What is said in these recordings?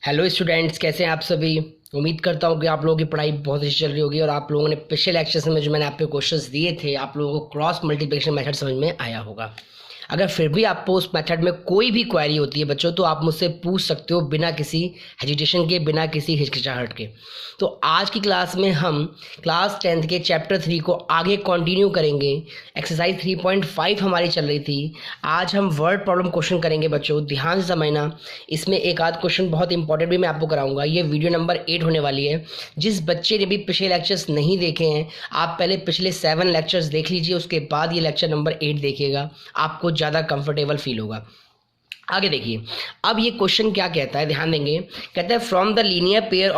Hello students, कैसे हैं आप सभी। उम्मीद करता हूँ कि आप लोगों की पढ़ाई बहुत अच्छी चल रही होगी और आप लोगों ने पिछले लेक्चर्स में जो मैंने आपको क्वेश्चंस दिए थे आप लोगों को क्रॉस मल्टीप्लिकेशन मेथड समझ में आया होगा। अगर फिर भी आपको उस मेथड में कोई भी क्वेरी होती है बच्चों तो आप मुझसे पूछ सकते हो बिना किसी हेजिटेशन के, बिना किसी हिचकिचाहट के। तो आज की क्लास में हम क्लास 10th के चैप्टर 3 को आगे कंटिन्यू करेंगे। एक्सरसाइज 3.5 हमारी चल रही थी। आज हम वर्ड प्रॉब्लम क्वेश्चन करेंगे बच्चों, ध्यान से समझना। इसमें एक आध क्वेश्चन बहुत इंपॉर्टेंट भी मैं आपको कराऊंगा। ये वीडियो नंबर 8 होने वाली है। जिस बच्चे ने भी पिछले लेक्चर्स नहीं देखे हैं आप पहले पिछले 7 लेक्चर्स देख लीजिए, उसके बाद ये लेक्चर नंबर 8 देखिएगा, आपको ज़्यादा कंफर्टेबल फील होगा। आगे देखिए, अब ये क्वेश्चन क्या कहता है, ध्यान देंगे। कहता है from the linear pair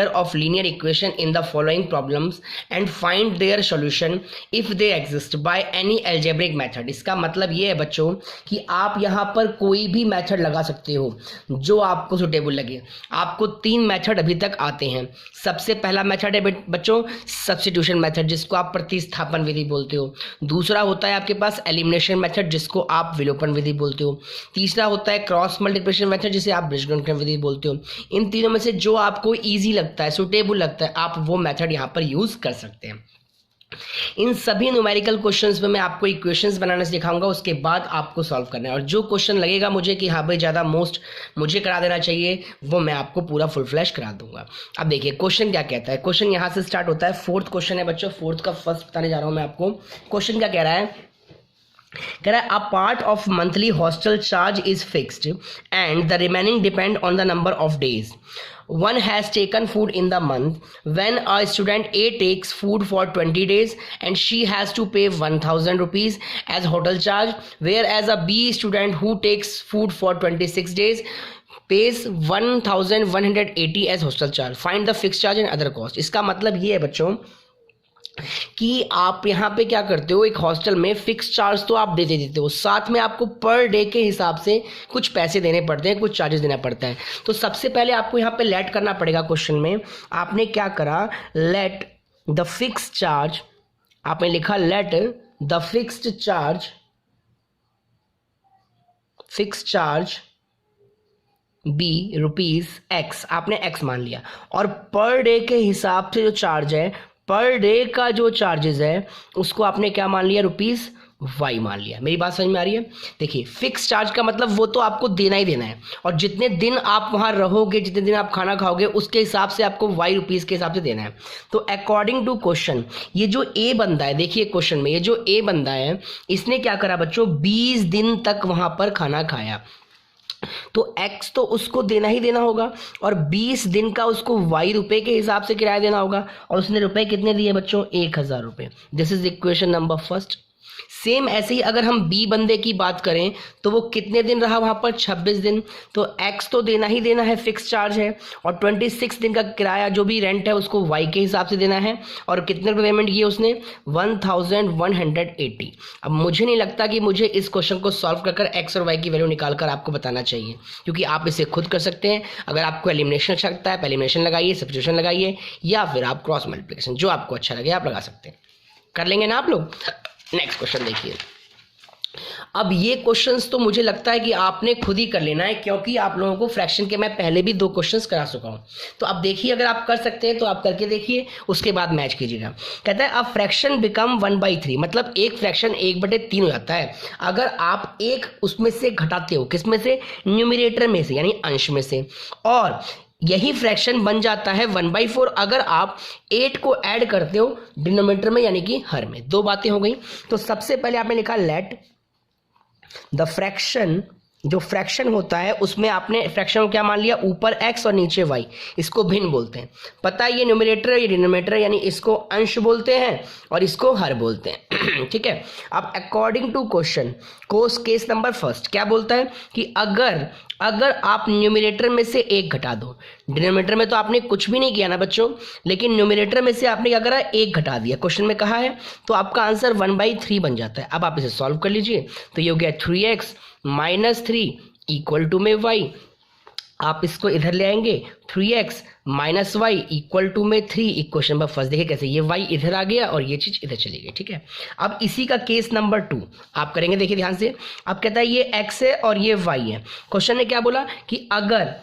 of linear equation in the following problems and find their solution if they exist by any algebraic method. इसका मतलब ये है बच्चों कि आप यहाँ पर कोई भी मेथड लगा सकते हो जो आपको सुटेबल लगे। आपको 3 मेथड अभी तक आते हैं। सबसे पहला मेथड है बच्चों सब्स्टिट्यूशन मेथड, जिसको आप प्रतिस्थापन विधि बोलते हो। दूसरा होता है आपके पास एलिमिनेशन मेथड, जिसको आप विलोपन विधि बोलते हो। तीसरा होता है क्रॉस मल्टीप्लिकेशन मेथड, जिसे आप बीजगणित विधि बोलते हो। इन तीनों में से जो आपको इजी लगता है, सुटेबल लगता है, आप वो मेथड यहाँ पर यूज कर सकते हैं। इन सभी न्यूमेरिकल क्वेश्चंस में मैं आपको इक्वेशंस बनाना सिखाऊंगा, उसके बाद आपको सॉल्व करना है। और जो क्वेश्चन लगेगा मुझे कि हाँ भाई ज़्यादा मोस्ट मुझे करा देना चाहिए, वो मैं आपको पूरा फुल फ्लैश करा दूंगा। अब देखिए क्वेश्चन क्या कहता है। क्वेश्चन यहाँ से स्टार्ट होता है। 4th क्वेश्चन है बच्चों, 4th का फर्स्ट बताने जा रहा हूँ मैं आपको। क्वेश्चन क्या कह रहा है, कह रहा है a part of monthly hostel charge is fixed and the remaining depend on the number of days one has taken food in the month. When a student A takes food for 20 days and she has to pay 1000 rupees as hotel charge, whereas a B student who takes food for 26 days pays 1180 as hostel charge. Find the fixed charge and other cost. इसका मतलब ये है बच्चों कि आप यहाँ पे क्या करते हो, एक हॉस्टल में फिक्स चार्ज तो आप दे देते हो, साथ में आपको पर डे के हिसाब से कुछ पैसे देने पड़ते हैं, कुछ चार्जेस देना पड़ता है। तो सबसे पहले आपको यहाँ पे लेट करना पड़ेगा। क्वेश्चन में आपने क्या करा, लेट द फिक्स चार्ज, आपने लिखा let the fixed charge be rupees X, आपने एक्स मान लिया। और पर डे के हिसाब से जो चार्ज है, पर डे का जो चार्जेस है उसको आपने क्या मान लिया, रुपीज वाई मान लिया। मेरी बात समझ में आ रही है। देखिए फिक्स चार्ज का मतलब वो तो आपको देना ही देना है, और जितने दिन आप वहां रहोगे, जितने दिन आप खाना खाओगे, उसके हिसाब से आपको वाई रुपीज के हिसाब से देना है। तो अकॉर्डिंग टू क्वेश्चन ये जो ए बंदा है, देखिए क्वेश्चन में ये जो ए बंदा है इसने क्या करा बच्चों, 20 दिन तक वहां पर खाना खाया, तो x तो उसको देना ही देना होगा, और 20 दिन का उसको y रुपए के हिसाब से किराया देना होगा। और उसने रुपए कितने दिए बच्चों, 1000 रुपए। This is equation number first. Same ऐसे ही अगर हम बी बंदे की बात करें तो वो कितने दिन रहा वहां पर, 26 दिन। तो x तो देना ही देना है, फिक्स चार्ज है, और 26 दिन का किराया जो भी रेंट है उसको y के हिसाब से देना है। और कितने रुपए पेमेंट किए उसने, 1180। अब मुझे नहीं लगता कि मुझे इस क्वेश्चन को सॉल्व कर कर x और y की वैल्यू निकाल कर आपको बताना चाहिए, क्योंकि आप इसे खुद कर सकते हैं। अगर आपको एलिमिनेशन अच्छा लगता है, एलिमिनेशन लगाइए, सब्स्टिट्यूशन लगाइए, या फिर आप क्रॉस मल्टीप्लिकेशन, जो आपको अच्छा लगे आप लगा सकते हैं। कर लेंगे ना आप लोग। नेक्स्ट क्वेश्चन देखिए। अब ये क्वेश्चंस तो मुझे लगता है कि आपने खुद ही कर लेना है, क्योंकि आप लोगों को फ्रैक्शन के मैं पहले भी 2 क्वेश्चंस करा चुका हूं। तो अब देखिए, अगर आप कर सकते हैं तो आप करके देखिए, उसके बाद मैच कीजिएगा। कहता है अब फ्रैक्शन बिकम 1/3, मतलब एक फ्रैक्शन 1/3 हो जाता है अगर आप एक उसमें से घटाते हो, किसमें से, न्यूमरेटर में से, यानी अंश में से। और यही फ्रैक्शन बन जाता है 1/4 अगर आप 8 को ऐड करते हो डिनोमिनेटर में, यानी कि हर में। 2 बातें हो गई। तो सबसे पहले आपने लिखा लेट द फ्रैक्शन, जो फ्रैक्शन होता है उसमें आपने फ्रैक्शन को क्या मान लिया, ऊपर x और नीचे y, इसको भिन्न बोलते हैं। पता है ये न्यूमरेटर है, ये डिनोमिनेटर है, यानी इसको अंश बोलते हैं और इसको हर बोलते हैं। ठीक है। अब according to question case number first क्या बोलता है कि अगर आप न्यूमरेटर में से 1 घटा दो, डिनोमिनेटर में तो आपने कुछ भी नहीं किया ना बच्चों, लेकिन न्यूमरेटर में से आपने क्या करा, 1 घटा दिया, क्वेश्चन में कहा है, तो आपका आंसर 1/3 बन जाता है। अब आप इसे सॉल्व कर लीजिए, तो ये हो गया 3x - 3 इक्वल टू में y। आप इसको इधर ले आएंगे, 3x minus Y equal to में 3। इक्वेशन नंबर फर्स्ट देखिए कैसे, ये y इधर आ गया और ये चीज इधर चली गई, ठीक है। अब इसी का केस नंबर 2 आप करेंगे, देखिए ध्यान से। अब कहता है ये x है और ये y है। क्वेश्चन ने क्या बोला कि अगर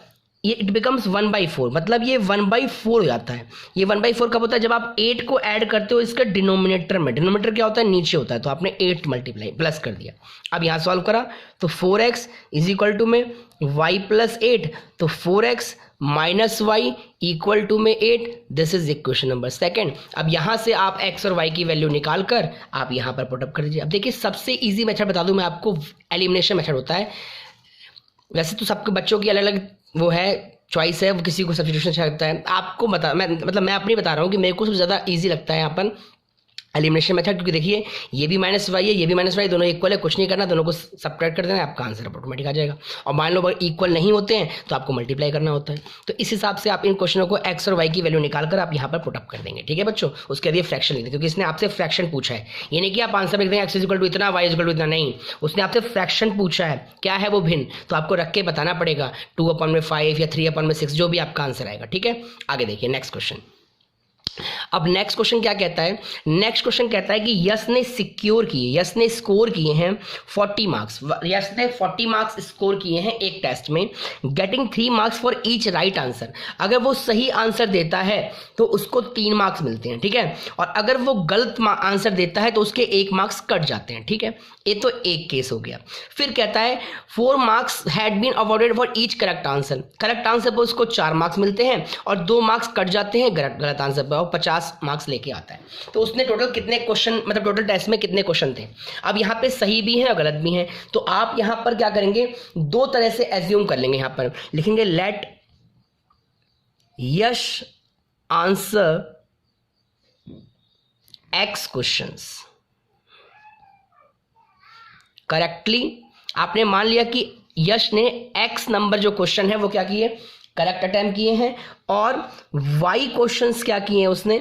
ये इट बिकम्स 1/4, मतलब ये 1/4 हो जाता है। ये 1/4 कब होता है, जब आप 8 को ऐड करते हो इसका डिनोमिनेटर में। डिनोमिनेटर क्या होता है, नीचे होता है, तो आपने 8 मल्टीप्लाई प्लस कर दिया। अब यहाँ सॉल्व करा तो 4x इज इक्वल टू में y प्लस 8, तो 4x minus Y equal to में 8। This is equation number second. अब यहाँ से आप x और y की वैल्यू निकाल कर आप यहाँ पर पुटअप कर दीजिए। अब देखिए सबसे ईजी मेथड बता दूं मैं आपको, एलिमिनेशन मेथड होता है। वैसे तो सबके बच्चों की अलग अलग वो है चॉइस है, वो किसी को सब्स्टिट्यूशन अच्छा लगता है। आपको मैं अपनी बता रहा हूँ कि मेरे को सबसे ज़्यादा ईजी लगता है यहाँ पर एलिमिनेशन मेथड, क्योंकि देखिए ये भी माइनस वाई है, ये भी माइनस वाई, दोनों इक्वल है, कुछ नहीं करना, दोनों को सब्ट्रैक्ट कर देना है, आपका आंसर ऑटोमेटिक आ जाएगा। और मान लो अगर इक्वल नहीं होते हैं तो आपको मल्टीप्लाई करना होता है। तो इस हिसाब से आप इन क्वेश्चनों को एक्स और वाई की वैल्यू निकाल कर आप यहाँ पर पुटअप कर देंगे, ठीक है बच्चों। उसके बाद ये फ्रैक्शन लिख दें, क्योंकि इसने आपसे फ्रैक्शन पूछा है। ये नहीं कि आप आंसर लिख दें एक्स इक्वल टू इतना, वाई इक्वल टू इतना, नहीं, उसने आपसे फ्रैक्शन पूछा है, क्या है वो भिन्न, तो आपको रख के बताना पड़ेगा 2/5 या 3/6 जो भी आपका आंसर आएगा, ठीक है। आगे देखिए नेक्स्ट क्वेश्चन। अब नेक्स्ट क्वेश्चन क्या कहता है, नेक्स्ट क्वेश्चन कहता है कि यश ने सिक्योर किए, यश ने स्कोर किए हैं 40 मार्क्स, यश ने 40 मार्क्स स्कोर किए हैं एक टेस्ट में, getting 3 marks for each right answer. अगर वो सही आंसर देता है तो उसको 3 मार्क्स मिलते हैं, ठीक है, और अगर वो गलत आंसर देता है तो उसके 1 मार्क्स कट जाते हैं, ठीक है। ये तो एक केस हो गया। फिर कहता है 4 marks had been awarded for each correct answer. Correct answer पर उसको 4 मार्क्स मिलते हैं और 2 मार्क्स कट जाते हैं गलत आंसर पर, 50 मार्क्स लेके आता है। तो उसने टोटल कितने क्वेश्चन, मतलब टोटल टेस्ट में कितने क्वेश्चन थे। अब यहाँ पे सही भी है और गलत भी है, तो आप यहाँ पर क्या करेंगे, 2 तरह से एज्यूम कर लेंगे। यहाँ पर लिखेंगे लेट यश आंसर x क्वेश्चंस करेक्टली। आपने मान लिया कि यश ने x नंबर जो क्वेश्चन है वो क्या किए, करेक्ट अटेम्प्ट किए हैं, और y क्वेश्चंस क्या किए हैं उसने,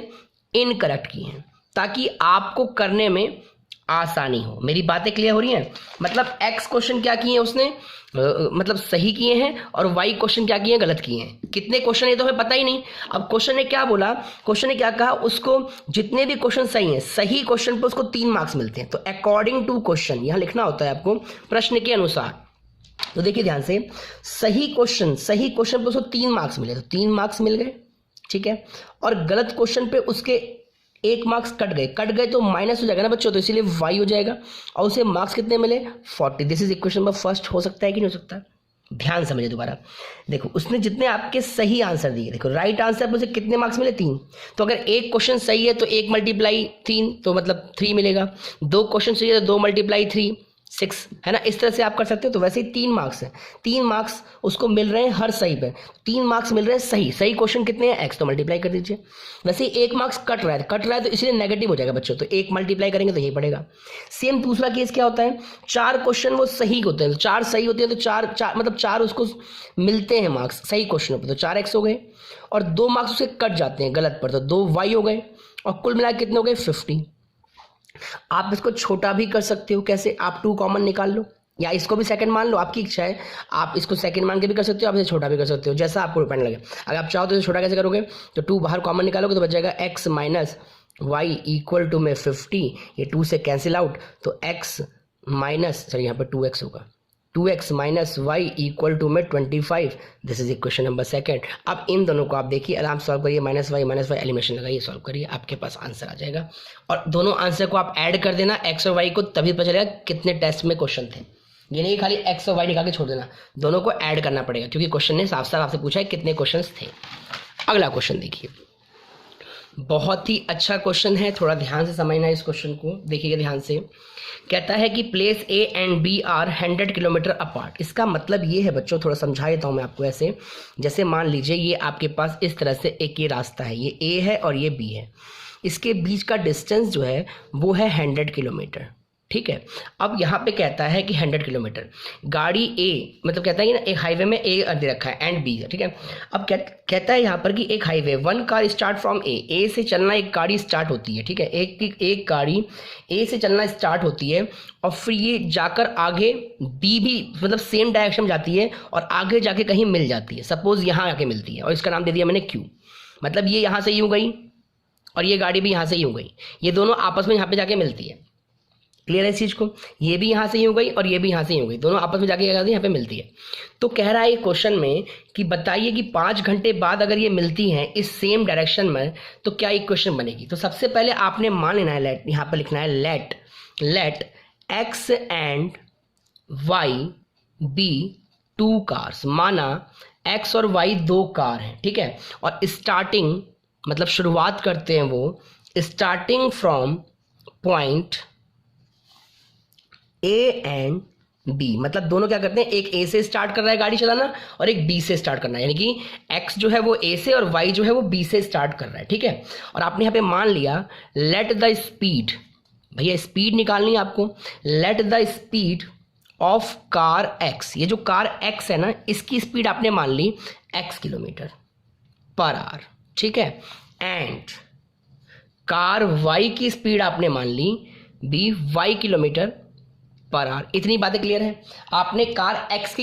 इनकरेक्ट किए हैं, ताकि आपको करने में आसानी हो। मेरी बातें क्लियर हो रही हैं। मतलब x क्वेश्चन क्या किए हैं उसने, मतलब सही किए हैं, और y क्वेश्चन क्या किए हैं, गलत किए हैं। कितने क्वेश्चन ये तो हमें पता ही नहीं। अब क्वेश्चन ने क्या बोला, क्वेश्चन ने क्या कहा, उसको जितने भी क्वेश्चन सही हैं, सही क्वेश्चन पर उसको 3 मार्क्स मिलते हैं। तो अकॉर्डिंग टू क्वेश्चन यहाँ लिखना होता है आपको, प्रश्न के अनुसार। तो देखिए ध्यान से, सही क्वेश्चन पर उसको 3 मार्क्स मिले, तो 3 मार्क्स मिल गए, ठीक है। और गलत क्वेश्चन पे उसके 1 मार्क्स कट गए तो माइनस हो जाएगा ना बच्चों, तो इसीलिए y हो जाएगा, और उसे मार्क्स कितने मिले, 40। This is equation number first. हो सकता है कि नहीं हो सकता, ध्यान समझिए दोबारा। देखो उसने जितने आपके सही आंसर दिए, देखो राइट आंसर पर उसे कितने मार्क्स मिले, 3। तो अगर एक क्वेश्चन सही है तो 1 मल्टीप्लाई 3, तो मतलब 3 मिलेगा। 2 क्वेश्चन सही है तो 2 मल्टीप्लाई 3, 6, है ना। इस तरह से आप कर सकते हो। तो वैसे ही 3 मार्क्स है, 3 मार्क्स उसको मिल रहे हैं हर सही पे, 3 मार्क्स मिल रहे हैं सही क्वेश्चन कितने हैं, x, तो मल्टीप्लाई कर दीजिए। वैसे ही 1 मार्क्स कट रहा है तो इसलिए नेगेटिव हो जाएगा बच्चों, तो 1 मल्टीप्लाई करेंगे तो यही पड़ेगा। सेम दूसरा केस क्या होता है, 4 क्वेश्चन वो सही होते हैं, तो 4 सही होते हैं, तो 4 मतलब 4 उसको मिलते हैं मार्क्स सही क्वेश्चनों पर, तो 4x हो गए, और 2 मार्क्स उसके कट जाते हैं गलत पर, तो 2y हो गए, और कुल मिला कितने हो गए, 50। आप इसको छोटा भी कर सकते हो, कैसे, आप 2 कॉमन निकाल लो, या इसको भी सेकंड मान लो, आपकी इच्छा है। आप इसको सेकंड मान के भी कर सकते हो, आप इसे छोटा भी कर सकते हो, जैसा आपको डिपेंड लगे। अगर आप चाहो तो इसे छोटा कैसे करोगे, तो 2 बाहर कॉमन निकालोगे तो बच जाएगा x minus Y equal to में 50। ये 2 से कैंसिल आउट, तो x माइनस, सॉरी यहाँ पर 2x होगा, 2x minus Y equal to में 25। This is equation number second. अब इन दोनों को आप देखिए, आराम से सॉल्व करिए, माइनस वाई एलिमिनेशन लगाइए, सॉल्व करिए, आपके पास आंसर आ जाएगा। और दोनों आंसर को आप ऐड कर देना x और y को, तभी पता चलेगा कितने टेस्ट में क्वेश्चन थे। ये नहीं खाली x और y निकाल के छोड़ देना, दोनों को ऐड करना पड़ेगा, क्योंकि क्वेश्चन ने साफ साफ आपसे पूछा है कितने क्वेश्चन थे। अगला क्वेश्चन देखिए, बहुत ही अच्छा क्वेश्चन है, थोड़ा ध्यान से समझना इस क्वेश्चन को, देखिएगा ध्यान से। कहता है कि place A and B are 100 kilometre apart. इसका मतलब ये है बच्चों, थोड़ा समझा देता हूँ मैं आपको ऐसे। जैसे मान लीजिए ये आपके पास इस तरह से एक ये रास्ता है, ये A है और ये B है, इसके बीच का डिस्टेंस जो है वो है 100 किलोमीटर, ठीक है। अब यहाँ पे कहता है कि 100 किलोमीटर गाड़ी ए, मतलब कहता है कि ना एक हाईवे में ए दे रखा है एंड बी, ठीक है। अब कहता है यहाँ पर कि एक highway, one car start from A से चलना एक गाड़ी स्टार्ट होती है, ठीक है। एक गाड़ी ए से चलना स्टार्ट होती है और फिर ये जाकर आगे बी भी मतलब सेम डायरेक्शन में जाती है और आगे जाके कहीं मिल जाती है, सपोज यहाँ आके मिलती है और इसका नाम दे दिया मैंने क्यू। मतलब ये यहाँ से यूँ गई और ये गाड़ी भी यहाँ से यूँ गई, ये दोनों आपस में यहाँ पे जाके मिलती है। क्लियर है इस चीज़ को? ये भी यहाँ से यूँ गई और ये भी यहाँ से यूँ गई, दोनों आपस में जाके क्या करती है, यहाँ पे मिलती है। तो कह रहा है ये क्वेश्चन में कि बताइए कि 5 घंटे बाद अगर ये मिलती हैं इस सेम डायरेक्शन में तो क्या इक्वेशन बनेगी। तो सबसे पहले आपने मान लेना है, लेट यहाँ पर लिखना है let X and Y be 2 cars. माना एक्स और वाई 2 कार हैं, ठीक है। और स्टार्टिंग मतलब शुरुआत करते हैं वो starting from point A and B, मतलब दोनों क्या करते हैं, एक ए से स्टार्ट कर रहा है गाड़ी चलाना और एक बी से स्टार्ट करना है, यानी कि एक्स जो है वो ए से और वाई जो है वो बी से स्टार्ट कर रहा है, ठीक है। और आपने यहाँ पे मान लिया लेट द स्पीड, भैया स्पीड निकालनी है आपको, let the speed of car x, ये जो कार एक्स है ना इसकी स्पीड आपने मान ली एक्स किलोमीटर पर आवर, ठीक है। एंड कार वाई की स्पीड आपने मान ली B Y kilometre per hour. इतनी बातें क्लियर है। आपने कार एक्स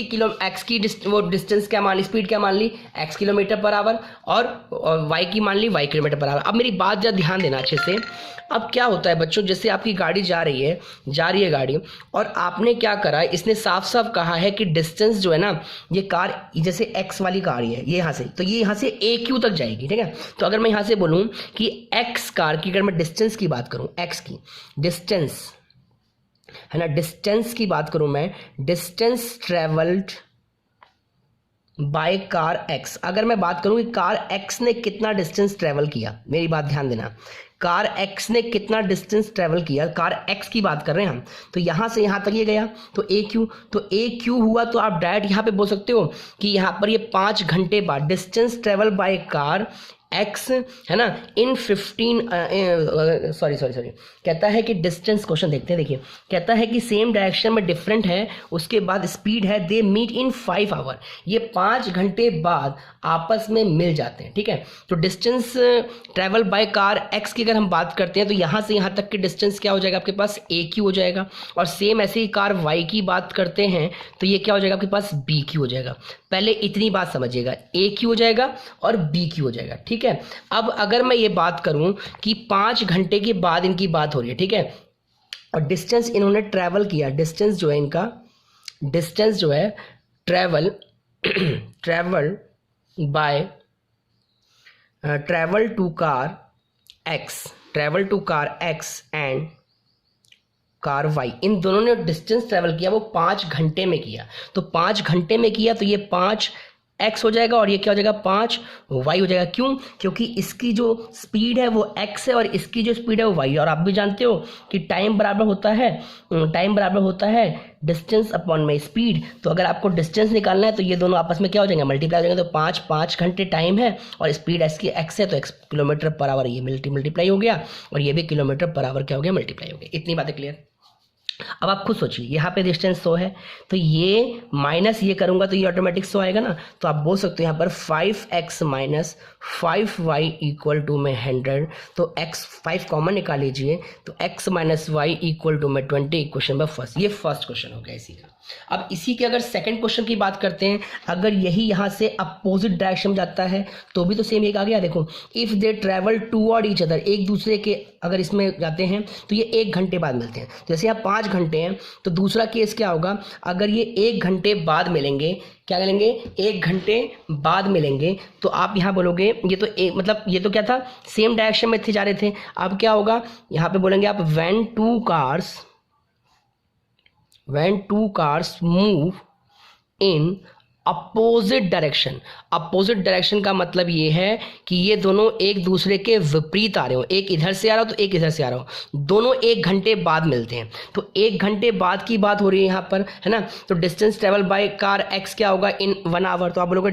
की वो डिस्टेंस क्या मान ली, स्पीड क्या मान ली, एक्स किलोमीटर पर आवर, और वाई की मान ली वाई किलोमीटर पर आवर। अब मेरी बात जरा ध्यान देना अच्छे से। अब क्या होता है बच्चों, जैसे आपकी गाड़ी जा रही है गाड़ी, और आपने क्या करा है, इसने साफ साफ कहा है कि डिस्टेंस जो है ना, ये कार जैसे एक्स वाली कार है ये यहाँ से, तो ये यहाँ से ए क्यू तक जाएगी, ठीक है। तो अगर मैं यहाँ से बोलूँ कि एक्स कार की अगर मैं डिस्टेंस की बात करूँ, एक्स की डिस्टेंस है ना, डिस्टेंस की बात करूं मैं, distance travelled by car x, अगर मैं बात करूं कि कार एक्स ने कितना डिस्टेंस ट्रेवल किया, मेरी बात ध्यान देना, कार एक्स ने कितना डिस्टेंस ट्रेवल किया, कार एक्स की बात कर रहे हैं हम, तो यहां से यहां तक ये गया तो ए क्यू, तो ए क्यू हुआ, तो आप डायरेक्ट यहां पे बोल सकते हो कि यहां पर ये 5 घंटे बाद distance travel by car x है ना इन 15 सॉरी कहता है कि डिस्टेंस, क्वेश्चन देखते हैं, देखिए कहता है कि सेम डायरेक्शन में डिफरेंट है, उसके बाद स्पीड है, दे मीट इन 5 आवर, ये 5 घंटे बाद आपस में मिल जाते हैं, ठीक है। तो distance travel by car x की अगर हम बात करते हैं तो यहाँ से यहाँ तक की डिस्टेंस क्या हो जाएगा आपके पास, ए क्यू हो जाएगा। और सेम ऐसे ही कार वाई की बात करते हैं तो ये क्या हो जाएगा आपके पास, बी क्यू हो जाएगा। पहले इतनी बात समझिएगा, ए क्यू हो जाएगा और बी क्यू हो जाएगा, ठीक है। अब अगर मैं ये बात करूं कि 5 घंटे के बाद इनकी बात हो रही है, ठीक है, और डिस्टेंस इन्होंने ट्रैवल किया, डिस्टेंस जो है इनका, डिस्टेंस जो है travel by travel to car X and car Y, इन दोनों ने डिस्टेंस ट्रेवल किया वो 5 घंटे में किया। तो 5 घंटे में किया तो ये 5 एक्स हो जाएगा और ये क्या हो जाएगा, 5 वाई हो जाएगा। क्यों? क्योंकि इसकी जो स्पीड है वो एक्स है और इसकी जो स्पीड है वो वाई है। और आप भी जानते हो कि टाइम बराबर होता है डिस्टेंस अपॉन में स्पीड। तो अगर आपको डिस्टेंस निकालना है तो ये दोनों आपस में क्या हो जाएंगे, मल्टीप्लाई हो जाएंगे। तो 5 घंटे टाइम है और स्पीड इसकी एक्स है तो एक्स किलोमीटर पर आवर, ये मल्टीप्लाई हो गया और ये भी किलोमीटर पर आवर क्या हो गया, मल्टीप्लाई हो गया। इतनी बातें क्लियर। अब आप खुद सोचिए, यहाँ पे डिस्टेंस 100 है तो ये माइनस ये करूंगा तो ये ऑटोमेटिक 100 आएगा ना। तो आप बोल सकते हो यहाँ पर 5x minus 5y equal to में 100। तो x 5 कॉमन निकाल लीजिए तो x minus Y equal to में 20। क्वेश्चन नंबर फर्स्ट, ये फर्स्ट क्वेश्चन हो गया इसी का। अब इसी के अगर सेकंड क्वेश्चन की बात करते हैं, अगर यही यहाँ से अपोजिट डायरेक्शन में जाता है तो भी तो सेम एक आ गया। देखो, if they travel toward each other, एक दूसरे के अगर इसमें जाते हैं तो ये 1 घंटे बाद मिलते हैं। जैसे यहाँ 5 घंटे हैं तो दूसरा केस क्या होगा, अगर ये 1 घंटे बाद मिलेंगे, क्या मिलेंगे, 1 घंटे बाद मिलेंगे, तो आप यहाँ बोलोगे ये तो एक मतलब ये तो क्या था, सेम डायरेक्शन में थे जा रहे थे। अब क्या होगा, यहाँ पे बोलेंगे आप when two cars move in opposite direction का मतलब ये है कि ये दोनों एक दूसरे के विपरीत आ रहे हो, एक इधर से आ रहा हो तो एक इधर से आ रहा हो, दोनों 1 घंटे बाद मिलते हैं। तो 1 घंटे बाद की बात हो रही है यहाँ पर, है ना। तो distance travel by car x क्या होगा, इन 1 आवर। तो आप बोलोगे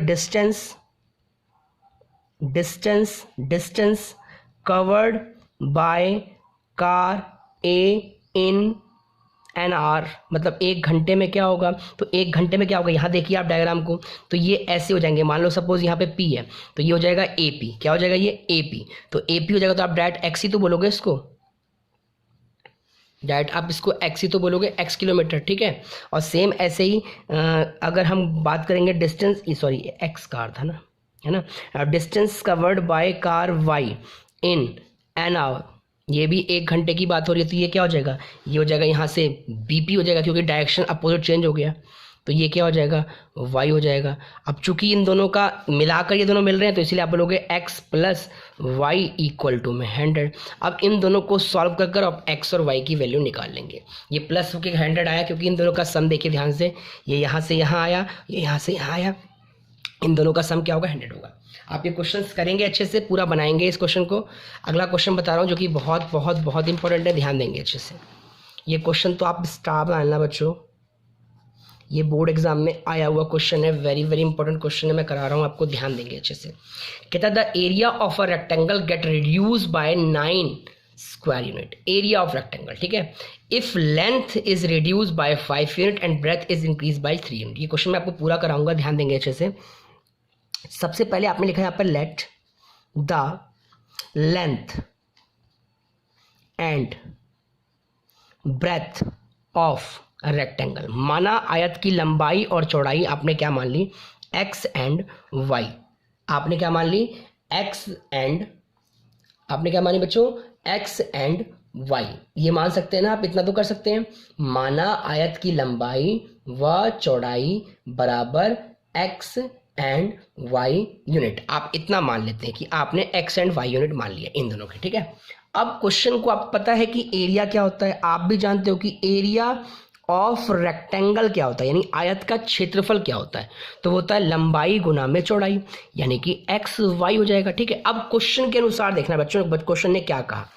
distance covered by car A in an our, मतलब 1 घंटे में क्या होगा, तो 1 घंटे में क्या होगा, यहाँ देखिए आप डायग्राम को, तो ये ऐसे हो जाएंगे, मान लो सपोज यहाँ पे पी है, तो ये हो जाएगा ए पी, क्या हो जाएगा ये ए पी, तो ए पी हो जाएगा, तो आप डायरेक्ट एक्स ही तो बोलोगे इसको, डायरेक्ट आप इसको एक्स ही तो बोलोगे, एक्स किलोमीटर, ठीक है। और सेम ऐसे ही अगर हम बात करेंगे डिस्टेंस, सॉरी एक्स कार था ना, है ना, distance covered by car Y in an hour, ये भी 1 घंटे की बात हो रही है, तो ये क्या हो जाएगा, ये हो जाएगा यहाँ से बीपी हो जाएगा, क्योंकि डायरेक्शन अपोजिट चेंज हो गया, तो ये क्या हो जाएगा, वाई हो जाएगा। अब चूंकि इन दोनों का मिलाकर ये दोनों मिल रहे हैं, तो इसलिए आप बोलोगे X plus Y equal to में 100। अब इन दोनों को सॉल्व कर कर आप एक्स और वाई की वैल्यू निकाल लेंगे। ये प्लस होकर 100 आया, क्योंकि इन दोनों का सम देखिए ध्यान से, ये यहाँ से यहाँ आया, ये यहाँ से यहाँ आया, इन दोनों का सम क्या होगा, 100 होगा। आप ये क्वेश्चंस करेंगे अच्छे से, पूरा बनाएंगे इस क्वेश्चन को। अगला क्वेश्चन बता रहा हूँ जो कि बहुत बहुत बहुत इंपॉर्टेंट है, ध्यान देंगे अच्छे से। ये क्वेश्चन तो आप स्टार बनाना बच्चों, ये बोर्ड एग्जाम में आया हुआ क्वेश्चन है, वेरी वेरी इंपॉर्टेंट क्वेश्चन है, मैं करा रहा हूँ आपको, ध्यान देंगे अच्छे से। कहता है the area of a rectangle get reduce by 9 square unit, area of rectangle, ठीक है, if length is reduce by 5 unit and breadth is increase by 3 unit. ये क्वेश्चन मैं आपको पूरा कराऊंगा, ध्यान देंगे अच्छे से। सबसे पहले आपने लिखा है यहाँ पर let the length and breadth of rectangle, माना आयत की लंबाई और चौड़ाई आपने क्या मान ली, एक्स एंड वाई, आपने क्या मान ली, एक्स एंड, आपने क्या मानी बच्चों, एक्स एंड वाई, ये मान सकते हैं ना आप, इतना तो कर सकते हैं, माना आयत की लंबाई व चौड़ाई बराबर एक्स एंड वाई यूनिट, आप इतना मान लेते हैं कि आपने एक्स एंड वाई यूनिट मान लिया इन दोनों के, ठीक है। अब क्वेश्चन को आप पता है कि एरिया क्या होता है, आप भी जानते हो कि एरिया ऑफ रेक्टेंगल क्या होता है, यानी आयत का क्षेत्रफल क्या होता है, तो होता है लंबाई गुना में चौड़ाई, यानी कि एक्स वाई हो जाएगा, ठीक है। अब क्वेश्चन के अनुसार देखना बच्चों, क्वेश्चन ने क्या कहा,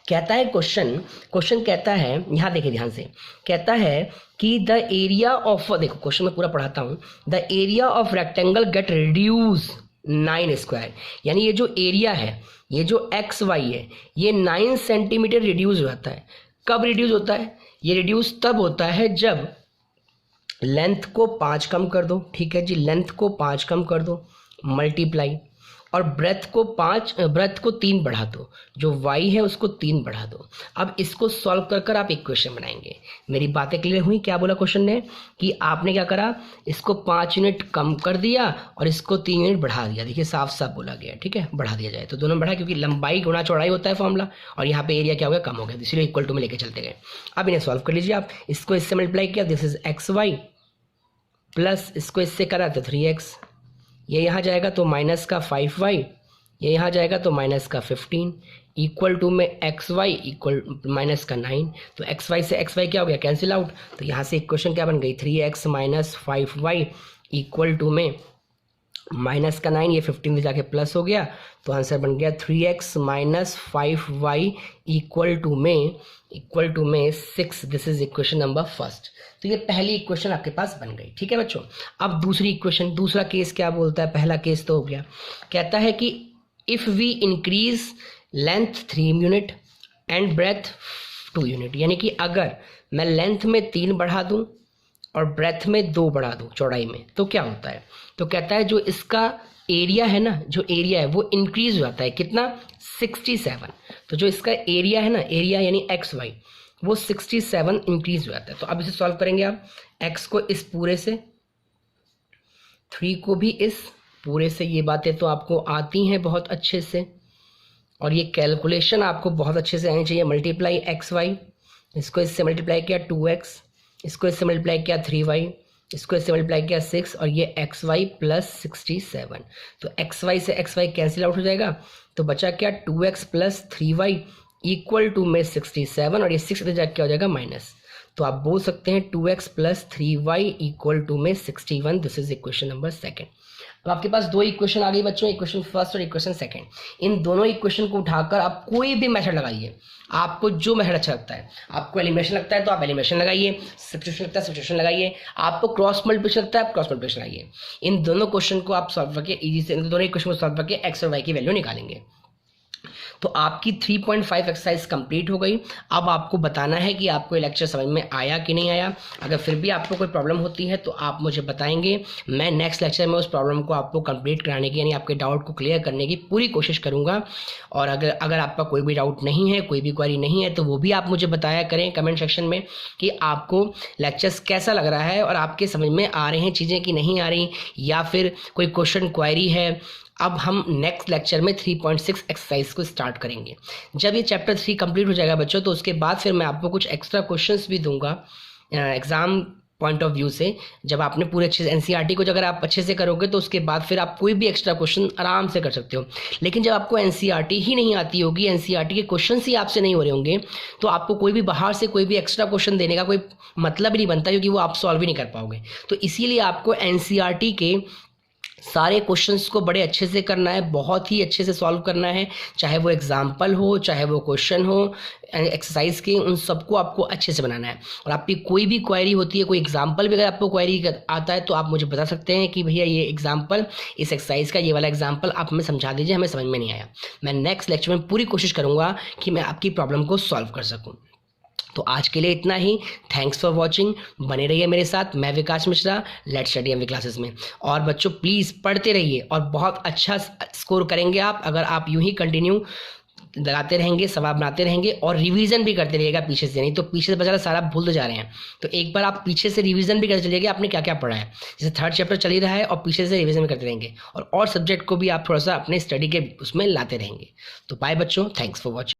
कहता है क्वेश्चन कहता है, यहां देखिए ध्यान से, कहता है कि द एरिया ऑफ, देखो क्वेश्चन में पूरा पढ़ाता हूं, the area of rectangle get reduce 9 square, यानी ये जो एरिया है, ये जो एक्स वाई है, ये 9 सेंटीमीटर रिड्यूस हो जाता है। कब रिड्यूस होता है, ये रिड्यूस तब होता है जब लेंथ को 5 कम कर दो, ठीक है जी, लेंथ को 5 कम कर दो, मल्टीप्लाई, और ब्रेथ को 3 बढ़ा दो, जो y है उसको 3 बढ़ा दो। अब इसको सॉल्व कर कर आप इक्वेशन बनाएंगे। मेरी बातें क्लियर हुई, क्या बोला क्वेश्चन ने, कि आपने क्या करा, इसको 5 यूनिट कम कर दिया और इसको 3 यूनिट बढ़ा दिया, देखिए साफ साफ बोला गया, ठीक है, बढ़ा दिया जाए तो दोनों बढ़ा, क्योंकि लंबाई गुणा चौड़ाई होता है फॉर्मूला, और यहाँ पे एरिया क्या हो गया, कम हो गया, इसलिए इक्वल टू में लेके चलते गए। अब इन्हें सॉल्व कर लीजिए आप, इसको इससे मल्टीप्लाई किया, this is X Y, plus इसको इससे करा तो 3x, ये यहाँ जाएगा तो माइनस का 5y, ये यहाँ जाएगा तो माइनस का 15, इक्वल टू में एक्स वाई इक्वल माइनस का 9, तो एक्स वाई से एक्स वाई क्या हो गया, कैंसिल आउट, तो यहाँ से इक्वेशन क्या बन गई, 3x minus 5y equal to में माइनस का 9, ये 15 में जाके प्लस हो गया, तो आंसर बन गया 3x minus 5y equal to में 6। This is equation number first. तो ये पहली इक्वेशन आपके पास बन गई, ठीक है बच्चों। अब दूसरी इक्वेशन, दूसरा केस क्या बोलता है, पहला केस तो हो गया, कहता है कि if we increase length 3 unit and breadth 2 unit, यानी कि अगर मैं लेंथ में 3 बढ़ा दूं और ब्रेथ में 2 बढ़ा दूं, चौड़ाई में, तो क्या होता है, तो कहता है जो इसका एरिया है ना, जो एरिया है वो इंक्रीज हो जाता है, कितना, 67। तो जो इसका एरिया है ना, एरिया यानी एक्स वाई, वो 67 इंक्रीज हो जाता है। तो अब इसे सॉल्व करेंगे आप, एक्स को इस पूरे से, 3 को भी इस पूरे से, ये बातें तो आपको आती हैं बहुत अच्छे से, और ये कैलकुलेशन आपको बहुत अच्छे से आनी चाहिए। मल्टीप्लाई एक्स वाई, इसको इससे मल्टीप्लाई किया 2x, इसको इससे मल्टीप्लाई किया 3y, इसको इससे मल्टीप्लाई किया 6, और ये एक्स वाई प्लस 67। तो एक्स वाई से एक्स वाई कैंसिल आउट हो जाएगा, तो बचा क्या, 2x plus 3y equal to में 67, और ये 6 इधर जाके क्या हो जाएगा, माइनस। तो आप बोल सकते हैं 2x plus 3y equal to में 61। This is equation number second. अब आपके पास 2 इक्वेशन आ गई बच्चों, इक्वेशन फर्स्ट और इक्वेशन सेकंड। इन दोनों इक्वेशन को उठाकर आप कोई भी मेथड लगाइए, आपको जो मेथड अच्छा लगता है, आपको एलिमिनेशन लगता है तो आप एलिमिनेशन लगाइए, सब्स्टिट्यूशन लगता है सब्स्टिट्यूशन लगाइए, आपको क्रॉस मल्टीप्लिकेशन लगता है आप क्रॉस मल्टीप्लिकेशन लगाइए। इन दोनों क्वेश्चन को आप सॉल्व करके इजी से, इन दोनों इक्वेशन को सॉल्व करके एक्स और वाई की वैल्यू निकालेंगे। तो आपकी 3.5 एक्सरसाइज कंप्लीट हो गई। अब आपको बताना है कि आपको ये लेक्चर समझ में आया कि नहीं आया। अगर फिर भी आपको कोई प्रॉब्लम होती है तो आप मुझे बताएंगे, मैं नेक्स्ट लेक्चर में उस प्रॉब्लम को आपको कंप्लीट कराने की, यानी आपके डाउट को क्लियर करने की पूरी कोशिश करूँगा। और अगर आपका कोई भी डाउट नहीं है, कोई भी क्वेरी नहीं है, तो वो भी आप मुझे बताया करें कमेंट सेक्शन में कि आपको लेक्चर्स कैसा लग रहा है और आपके समझ में आ रहे हैं चीज़ें कि नहीं आ रही, या फिर कोई क्वेश्चन क्वेरी है। अब हम नेक्स्ट लेक्चर में 3.6 एक्सरसाइज को स्टार्ट करेंगे। जब ये चैप्टर 3 कंप्लीट हो जाएगा बच्चों, तो उसके बाद फिर मैं आपको कुछ एक्स्ट्रा क्वेश्चंस भी दूंगा एग्ज़ाम पॉइंट ऑफ व्यू से। जब आपने पूरे अच्छे से एनसीईआरटी को अगर आप अच्छे से करोगे तो उसके बाद फिर आप कोई भी एक्स्ट्रा क्वेश्चन आराम से कर सकते हो। लेकिन जब आपको एनसीईआरटी ही नहीं आती होगी, एनसीईआरटी के क्वेश्चन ही आपसे नहीं हो रहे होंगे, तो आपको कोई भी बाहर से कोई भी एक्स्ट्रा क्वेश्चन देने का कोई मतलब ही नहीं बनता, क्योंकि वो आप सॉल्व ही नहीं कर पाओगे। तो इसीलिए आपको एनसीईआरटी के सारे क्वेश्चंस को बड़े अच्छे से करना है, बहुत ही अच्छे से सॉल्व करना है, चाहे वो एग्जाम्पल हो, चाहे वो क्वेश्चन हो एक्सरसाइज के, उन सबको आपको अच्छे से बनाना है। और आपकी कोई भी क्वेरी होती है, कोई एग्जाम्पल भी अगर आपको क्वेरी आता है, तो आप मुझे बता सकते हैं कि भैया ये एग्जाम्पल, इस एक्सरसाइज का ये वाला एग्जाम्पल आप हमें समझा दीजिए, हमें समझ में नहीं आया। मैं नेक्स्ट लेक्चर में पूरी कोशिश करूँगा कि मैं आपकी प्रॉब्लम को सॉल्व कर सकूँ। तो आज के लिए इतना ही। Thanks for watching. बने रहिए मेरे साथ, मैं Vikas Mishra, let's study MV classes में। और बच्चों प्लीज़ पढ़ते रहिए और बहुत अच्छा स्कोर करेंगे आप, अगर आप यूं ही कंटिन्यू लगाते रहेंगे, सवाल बनाते रहेंगे और रिवीजन भी करते रहिएगा पीछे से। नहीं तो पीछे से बचा सारा भूलते जा रहे हैं, तो एक बार आप पीछे से रिवीजन भी करते चलिएगा आपने क्या क्या पढ़ा है। जैसे 3rd चैप्टर चल ही रहा है और पीछे से रिवीजन भी करते रहेंगे, और सब्जेक्ट को भी आप थोड़ा सा अपने स्टडी के उसमें लाते रहेंगे। तो बाय बच्चों, थैंक्स फॉर वॉचिंग।